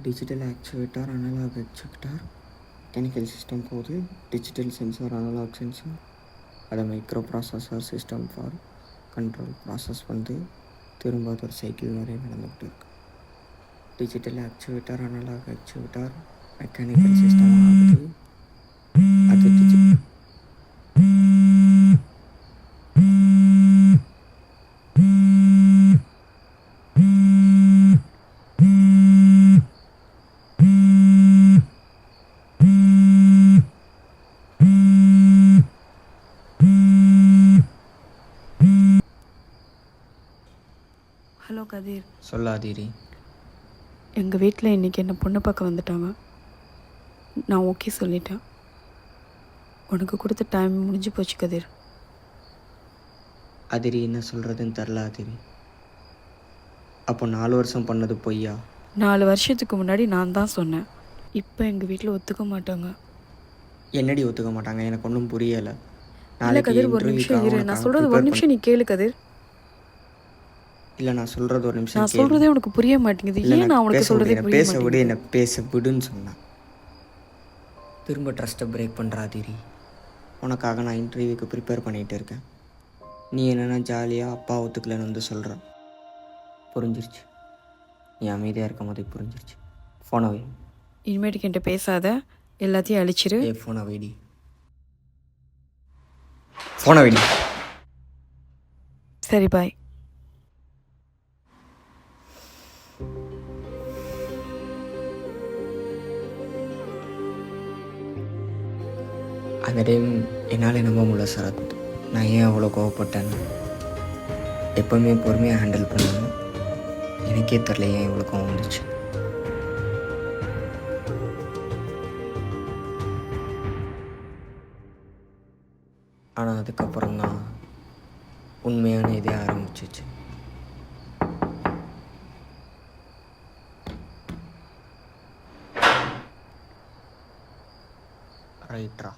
Digital actuator, analogue actuator, mechanical system போகுது. Digital sensor, analogue sensor, அதை microprocessor system for control process வந்து திரும்ப அது ஒரு சைக்கிள் நிறைய நடந்துக்கிட்டு இருக்கு. Digital actuator, analogue actuator, mechanical system ஆகுது. அது ஹலோ கதிர், சொல்லாதீரி. எங்கள் வீட்டில் இன்றைக்கி என்னை பொண்ணு பார்க்க வந்துட்டாங்க. நான் ஓகே சொல்லிட்டேன். உனக்கு கொடுத்த டைம் முடிஞ்சு போச்சு கதிர். அதிரி என்ன சொல்கிறதுன்னு தெரில அதிரி. அப்போ 4 வருஷம் பண்ணது பொய்யா? 4 வருஷத்துக்கு முன்னாடி நான் தான் சொன்னேன். இப்போ எங்கள் வீட்டில் ஒத்துக்க மாட்டாங்க. என்னடி ஒத்துக்க மாட்டாங்க? எனக்கு ஒன்றும் புரியலை. இல்லை கதிர், ஒரு நிமிஷம் இரு. நான் சொல்கிறது ஒரு நிமிஷம் நீ கேளு கதிர். இல்லை, நான் சொல்கிறது ஒரு நிமிஷம். நான் சொல்கிறதே உனக்கு புரிய மாட்டேங்குது. ஏன் நான் உனக்கு சொல்கிறதே புரிய பேச விடு. மாட்டேங்குது. என்னை பேச விடுன்னு சொன்னேன். திரும்ப ட்ரஸ்ட்டை பிரேக் பண்ணுறாதிரி. உனக்காக நான் இன்டர்வியூக்கு ப்ரிப்பேர் பண்ணிகிட்டு இருக்கேன். நீ என்னென்னா ஜாலியாக அப்பா ஒத்துக்கலன்னு வந்து சொல்கிற. புரிஞ்சிருச்சு. நீ அமைதியாக இருக்கும் போது புரிஞ்சிருச்சு. ஃபோனை வை. இனிமேட்டுக்கு என்கிட்ட பேசாத, எல்லாத்தையும் அழிச்சிரு. ஃபோனை வைடி. ஃபோனை வைடி. சரி, பாய். அந்த டைம் என்னால் நம்ப முடியல சரத். நான் ஏன் அவ்வளோ கோவப்பட்டேன்னு. எப்போவுமே பொறுமையாக ஹேண்டில் பண்ணணும். எனக்கே தெரில ஏன் இவ்வளோ கோவம் வந்துச்சு. ஆனால் அதுக்கப்புறம் தான் உண்மையான இதே ஆரம்பிச்சிச்சு. ரைட்ரா.